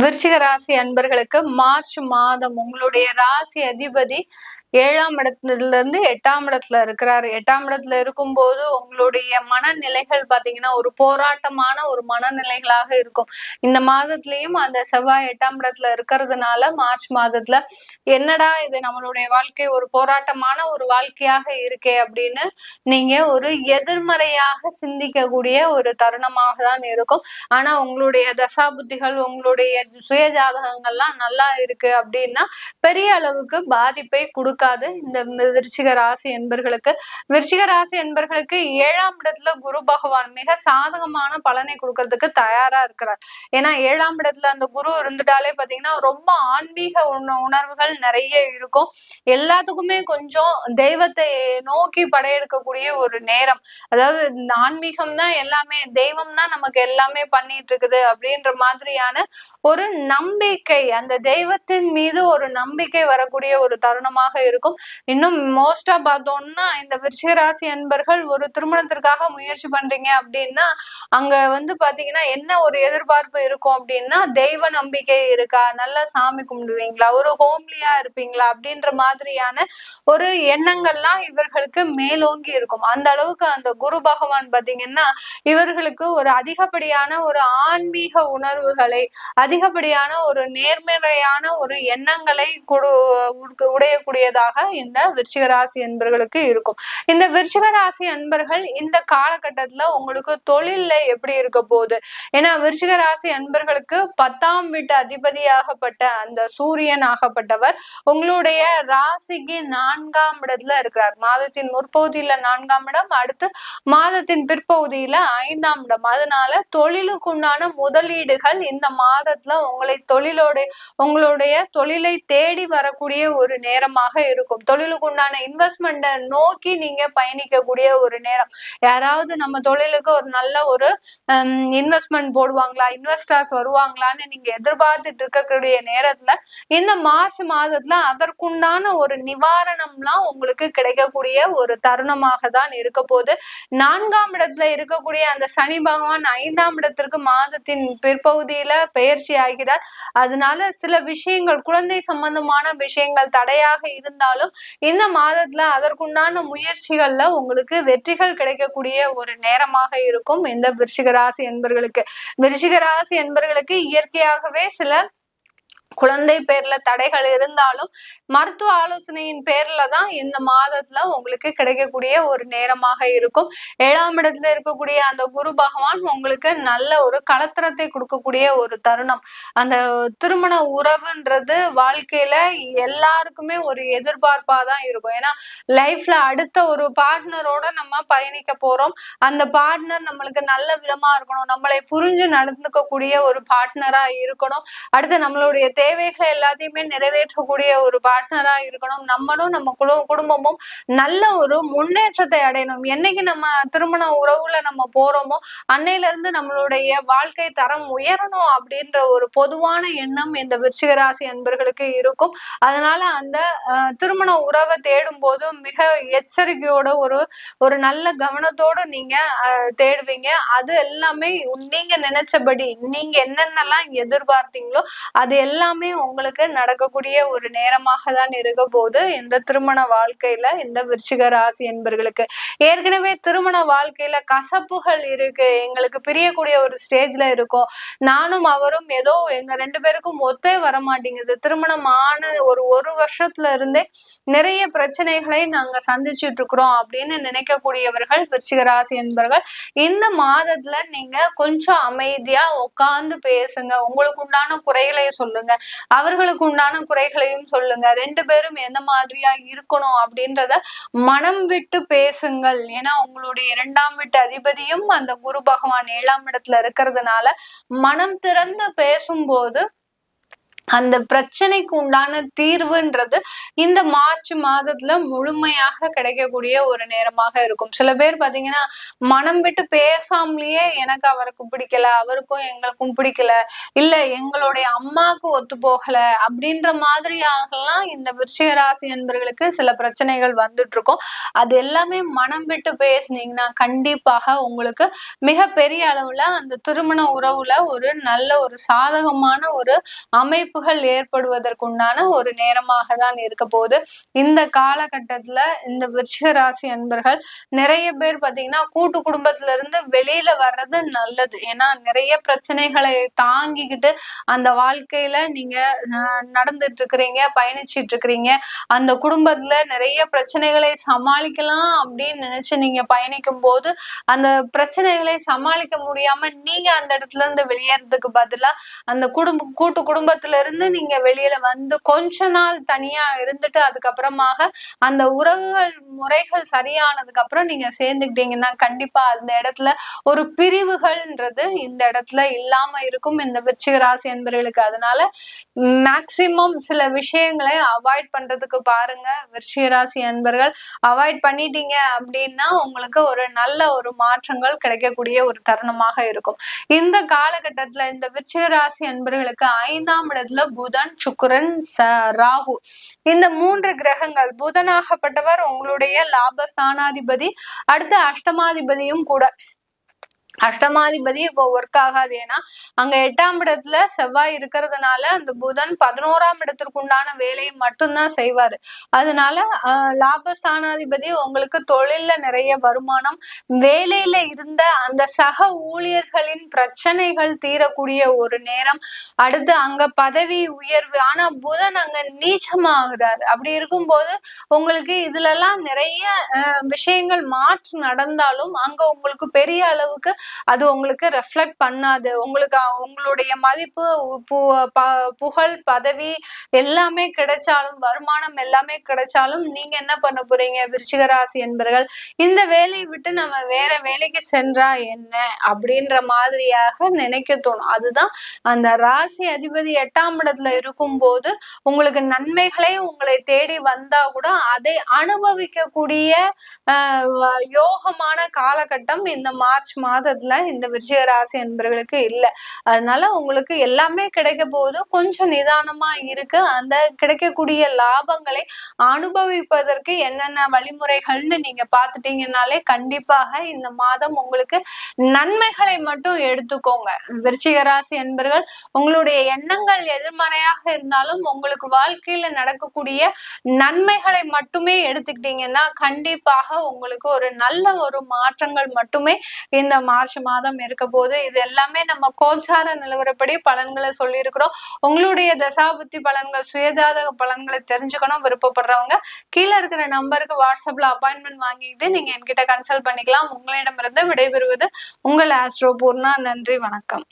விருச்சிக ராசி அன்பர்களுக்கு மார்ச் மாதம் உங்களுடைய ராசி அதிபதி 7ஆம் இடத்துல இருந்து 8ஆம் இடத்துல இருக்கிறாரு. 8ஆம் இடத்துல இருக்கும்போது உங்களுடைய மனநிலைகள் பாத்தீங்கன்னா ஒரு போராட்டமான ஒரு மனநிலைகளாக இருக்கும். இந்த மாதத்திலயும் அந்த செவ்வாய் 8ஆம் இடத்துல இருக்கிறதுனால மார்ச் மாதத்துல என்னடா இது நம்மளுடைய வாழ்க்கை ஒரு போராட்டமான ஒரு வாழ்க்கையாக இருக்கே அப்படின்னு நீங்க ஒரு எதிர்மறையாக சிந்திக்கக்கூடிய ஒரு தருணமாக தான் இருக்கும். ஆனா உங்களுடைய தசாபுத்திகள் உங்களுடைய சுய ஜாதகங்கள்லாம் நல்லா இருக்கு அப்படின்னா பெரிய அளவுக்கு பாதிப்பை கொடுக்காது இந்த விருச்சிக ராசி என்பர்களுக்கு. விருச்சிக ராசி என்பர்களுக்கு 7ஆம் இடத்துல குரு பகவான் மிக சாதகமான பலனை கொடுக்கறதுக்கு தயாரா இருக்கிறார். ஏன்னா 7ஆம் இடத்துல அந்த குரு இருந்துட்டாலே பாத்தீங்கன்னா ரொம்ப ஆன்மீக உணர்வுகள் நிறைய இருக்கும். எல்லாத்துக்குமே கொஞ்சம் தெய்வத்தை நோக்கி படையெடுக்கக்கூடிய ஒரு நேரம். அதாவது இந்த ஆன்மீகம் தான் எல்லாமே, தெய்வம் தான் நமக்கு எல்லாமே பண்ணிட்டு இருக்குது அப்படின்ற மாதிரியான ஒரு நம்பிக்கை, அந்த தெய்வத்தின் மீது ஒரு நம்பிக்கை வரக்கூடிய ஒரு தருணமாக இருக்கும். இன்னும் மோஸ்டா பார்த்தோம்னா இந்த விருச்சிக ராசி அன்பர்கள் ஒரு திருமணத்திற்காக முயற்சி பண்றீங்க அப்படின்னா அங்க பாத்தீங்கன்னா என்ன ஒரு எதிர்பார்ப்பு இருக்கும் அப்படின்னா தெய்வ நம்பிக்கை இருக்கா, நல்லா சாமி கும்பிடுவீங்களா, ஒரு ஹோம்லியா இருப்பீங்களா அப்படின்ற மாதிரியான ஒரு எண்ணங்கள்லாம் இவர்களுக்கு மேலோங்கி இருக்கும். அந்த அளவுக்கு அந்த குரு பகவான் பாத்தீங்கன்னா இவர்களுக்கு ஒரு அதிகப்படியான ஒரு ஆன்மீக உணர்வுகளை, அதிகப்படியான ஒரு நேர்மறையான ஒரு எண்ணங்களை உடையக்கூடியதாக இந்த விருச்சிக ராசி அன்பர்களுக்கு இருக்கும். இந்த விருச்சிக ராசி அன்பர்கள் இந்த காலகட்டத்துல உங்களுக்கு தொழில்ல எப்படி இருக்க போகுது? ஏன்னா விருச்சிக ராசி அன்பர்களுக்கு 10ஆம் வீட்டு அதிபதியாகப்பட்ட அந்த சூரியன் ஆகப்பட்டவர் உங்களுடைய ராசிக்கு 4ஆம் இடத்துல இருக்கிறார். மாதத்தின் முற்பகுதியில 4ஆம் இடம், அடுத்து மாதத்தின் பிற்பகுதியில 5ஆம் இடம். அதனால தொழிலுக்கு உண்டான முதலீடுகள் இந்த மாதத்துல உங்களுடைய தொழிலை தேடி வரக்கூடிய ஒரு நேரமாக இருக்கும். தொழிலுக்கு உண்டான இன்வெஸ்ட்மெண்ட்டை நோக்கி நீங்க பயணிக்கக்கூடிய ஒரு நேரம். யாராவது நம்ம தொழிலுக்கு ஒரு நல்ல ஒரு இன்வெஸ்ட்மெண்ட் போடுவாங்களா, இன்வெஸ்டர்ஸ் வருவாங்களான்னு நீங்க எதிர்பார்த்துட்டு இருக்கக்கூடிய நேரத்துல இந்த மார்ச் மாதத்துல அதற்குண்டான ஒரு நிவாரணம்லாம் உங்களுக்கு கிடைக்கக்கூடிய ஒரு தருணமாக தான் இருக்க போது. 4ஆம் இடத்துல இருக்கக்கூடிய அந்த சனி பகவான் 5ஆம் இடத்திற்கு மாதத்தின் பிற்பகுதியில பெயர்ச்சி ஆகிறார். அதனால சில விஷயங்கள், குழந்தை சம்பந்தமான விஷயங்கள் தடையாக இருந்தாலும் இந்த மாதத்துல அதற்குண்டான முயற்சிகள்ல உங்களுக்கு வெற்றிகள் கிடைக்கக்கூடிய ஒரு நேரமாக இருக்கும் இந்த விருச்சிக ராசி என்பர்களுக்கு. விருச்சிக ராசி என்பர்களுக்கு இயற்கையாகவே சில குழந்தை பேர்ல தடைகள் இருந்தாலும் மருத்துவ ஆலோசனையின் பேர்ல தான் இந்த மாதத்துல உங்களுக்கு கிடைக்கக்கூடிய ஒரு நேரமாக இருக்கும். 7ஆம் இடத்துல இருக்கக்கூடிய அந்த குரு பகவான் உங்களுக்கு நல்ல ஒரு கலத்திரத்தை கொடுக்கக்கூடிய ஒரு தருணம். அந்த திருமண உறவுன்றது வாழ்க்கையில எல்லாருக்குமே ஒரு எதிர்பார்ப்பாதான் இருக்கும். ஏன்னா லைஃப்ல அடுத்த ஒரு பார்ட்னரோட நம்ம பயணிக்க போறோம். அந்த பார்ட்னர் நம்மளுக்கு நல்ல விதமா இருக்கணும், நம்மளை புரிஞ்சு நடந்துக்கக்கூடிய ஒரு பார்ட்னரா இருக்கணும், அடுத்து நம்மளுடைய தேவைகளை எல்லாத்தையுமே நிறைவேற்றக்கூடிய ஒரு பார்ட்னரா இருக்கணும், நம்மளும் நம்ம குடும்பமும் நல்ல ஒரு முன்னேற்றத்தை அடையணும். என்னைக்கு நம்ம திருமண உறவுல நம்ம போறோமோ அன்னையில இருந்து நம்மளுடைய வாழ்க்கை தரம் உயரணும் அப்படின்ற ஒரு பொதுவான எண்ணம் இந்த விருச்சிக ராசி அன்பர்களுக்கு இருக்கும். அதனால அந்த திருமண உறவை தேடும் போது மிக எச்சரிக்கையோட ஒரு நல்ல கவனத்தோட நீங்க தேடுவீங்க. அது எல்லாமே நீங்க நினைச்சபடி, நீங்க என்னென்னலாம் எதிர்பார்த்தீங்களோ அது எல்லாமே உங்களுக்கு நடக்கக்கூடிய ஒரு நேரமாக தான் இருக்க போது இந்த திருமண வாழ்க்கையில இந்த விருச்சிக ராசி என்பர்களுக்கு. ஏற்கனவே திருமண வாழ்க்கையில கசப்புகள் இருக்கு, எங்களுக்கு பிரியக்கூடிய ஒரு ஸ்டேஜ்ல இருக்கும், நானும் அவரும் ஏதோ எங்க 2 பேருக்கும் ஒத்தே வர மாட்டேங்குது, திருமணம் ஆன ஒரு வருஷத்துல இருந்தே நிறைய பிரச்சனைகளை நாங்க சந்திச்சுட்டு இருக்கிறோம் அப்படின்னு நினைக்கக்கூடியவர்கள் விருச்சிக ராசி என்பர்கள் இந்த மாதத்துல நீங்க கொஞ்சம் அமைதியா உட்கார்ந்து பேசுங்க. உங்களுக்கு உண்டான குறைகளை சொல்லுங்க, அவர்களுக்கு உண்டான குறைகளையும் சொல்லுங்க. 2 பேரும் எந்த மாதிரியா இருக்கணும் அப்படின்றத மனம் விட்டு பேசுங்கள். ஏன்னா உங்களுடைய 2ஆம் வீட்டு அதிபதியும் அந்த குரு பகவான் 7ஆம் இடத்துல இருக்கிறதுனால மனம் திறந்து பேசும்போது அந்த பிரச்சனைக்கு உண்டான தீர்வுன்றது இந்த மார்ச் மாதத்துல முழுமையாக கிடைக்கக்கூடிய ஒரு நேரமாக இருக்கும். சில பேர் பாத்தீங்கன்னா மனம் விட்டு பேசாமலேயே எனக்கு அவருக்கு பிடிக்கல, அவருக்கும் எங்களுக்கும் பிடிக்கல, இல்ல எங்களுடைய அம்மாவுக்கு ஒத்து போகல அப்படின்ற மாதிரியாகலாம் இந்த விருச்சிக ராசி என்பவர்களுக்கு சில பிரச்சனைகள் வந்துட்டு இருக்கும். அது எல்லாமே மனம் விட்டு பேசுனீங்கன்னா கண்டிப்பாக உங்களுக்கு மிகப்பெரிய அளவுல அந்த திருமண உறவுல ஒரு நல்ல ஒரு சாதகமான ஒரு அமைப்பு ஏற்படுவதற்குண்டான ஒரு நேரமாக தான் இருக்க போகுது. இந்த காலகட்டத்துல இந்த விருச்சிக ராசி அன்பர்கள் நிறைய பேர் பாத்தீங்கன்னா கூட்டு குடும்பத்துல இருந்து வெளியில வர்றது நல்லது. ஏன்னா நிறைய பிரச்சனைகளை தாங்கிக்கிட்டு அந்த வாழ்க்கையில நீங்க நடந்துட்டு இருக்கிறீங்க, பயணிச்சிட்டு இருக்கிறீங்க. அந்த குடும்பத்துல நிறைய பிரச்சனைகளை சமாளிக்கலாம் அப்படின்னு நினைச்சு நீங்க பயணிக்கும் போது அந்த பிரச்சனைகளை சமாளிக்க முடியாம நீங்க அந்த இடத்துல இருந்து வெளியேறதுக்கு பதிலா அந்த கூட்டு குடும்பத்துல இருந்து நீங்க வெளியில வந்து கொஞ்ச நாள் தனியா இருந்துட்டு அதுக்கப்புறமாக அந்த உறவுகள் முறைகள் சரியானதுக்கு அப்புறம் நீங்க சேர்ந்துக்கிட்டீங்கன்னா கண்டிப்பா அந்த இடத்துல ஒரு பிரிவுகள்ன்றது இந்த இடத்துல இல்லாம இருக்கும் இந்த விருச்சிக ராசி என்பவர்களுக்கு. அதனால மேக்சிமம் சில விஷயங்களை அவாய்ட் பண்றதுக்கு பாருங்க விருச்சிக ராசி அன்பர்கள். அவாய்ட் பண்ணிட்டீங்க அப்படின்னா உங்களுக்கு ஒரு நல்ல ஒரு மாற்றங்கள் கிடைக்கக்கூடிய ஒரு தருணமாக இருக்கும். இந்த காலகட்டத்துல இந்த விருச்சிக ராசி அன்பர்களுக்கு 5ஆம் இடத்துல புதன், சுக்கிரன், ராகு இந்த 3 கிரகங்கள். புதனாகப்பட்டவர் உங்களுடைய லாபஸ்தானாதிபதி, அடுத்து அஷ்டமாதிபதியும் கூட. அஷ்டமாதிபதி இப்போ ஒர்க் ஆகாது. ஏன்னா அங்க 8ஆம் இடத்துல செவ்வாய் இருக்கிறதுனால அந்த புதன் 11ஆம் இடத்திற்கு உண்டான வேலையை மட்டும்தான் செய்வாரு. அதனால லாபஸ்தானாதிபதி உங்களுக்கு தொழில்ல நிறைய வருமானம், வேலையில இருந்த அந்த சக ஊழியர்களின் பிரச்சனைகள் தீரக்கூடிய ஒரு நேரம். அடுத்து அங்க பதவி உயர்வு. ஆனா புதன் அங்க நீச்சமாகிறாரு. அப்படி இருக்கும்போது உங்களுக்கு இதுல எல்லாம் நிறைய விஷயங்கள் மாற்று நடந்தாலும் அங்க உங்களுக்கு பெரிய அளவுக்கு அது உங்களுக்கு ரெஃப்ளெக்ட் பண்ணாது. உங்களுக்கு உங்களுடைய மதிப்பு, புகழ், பதவி எல்லாமே கிடைச்சாலும், வருமானம் எல்லாமே கிடைச்சாலும் நீங்க என்ன பண்ண போறீங்க விருச்சிக ராசி என்பர்கள்? இந்த வேலையை விட்டு நம்ம வேற வேலைக்கு சென்றா என்ன அப்படின்ற மாதிரியாக நினைக்க தோணும். அதுதான் அந்த ராசி அதிபதி 8ஆம் இடத்துல இருக்கும் போது உங்களுக்கு நன்மைகளே உங்களை தேடி வந்தா கூட அதை அனுபவிக்கக்கூடிய யோகமான காலகட்டம் இந்த மார்ச் மாதத்துல இந்த விருச்சிக ராசி என்பவர்களுக்கு இல்லை. அதனால உங்களுக்கு எல்லாமே கிடைக்க போது கொஞ்சம் நிதானமா இருக்கு. அந்த கிடைக்கக்கூடிய லாபங்களை அனுபவிப்பதற்கு என்னென்ன வழிமுறைகள்னு நீங்க பாத்துட்டீங்கன்னாலே கண்டிப்பாக இந்த மாதம் உங்களுக்கு நன்மைகளை மட்டும் எடுத்துக்கோங்க. விருச்சிக ராசி என்பர்கள் உங்களுடைய எண்ணங்கள் எதிர்மறையாக இருந்தாலும் உங்களுக்கு வாழ்க்கையில நடக்கக்கூடிய நன்மைகளை மட்டுமே எடுத்துக்கிட்டீங்கன்னா கண்டிப்பாக உங்களுக்கு ஒரு நல்ல ஒரு மாற்றங்கள் மட்டுமே இந்த மார்ச் மாதம் இருக்க போது. இது எல்லாமே நம்ம கோச்சார நிலவரப்படி பலன்களை சொல்லி இருக்கிறோம். உங்களுடைய தசாபுத்தி பலன்கள், சுயஜாதக பலன்களை தெரிஞ்சுக்கணும் விருப்பப்படுறவங்க கீழே இருக்கிற நம்பருக்கு வாட்ஸ்அப்ல அப்பாயின்மெண்ட் வாங்கிட்டு நீங்க என்கிட்ட கன்சல்ட் பண்ணிக்கலாம். உங்களிடமிருந்து விடைபெறுவது உங்கள் ஆஸ்ட்ரோ பூர்ணா. நன்றி, வணக்கம்.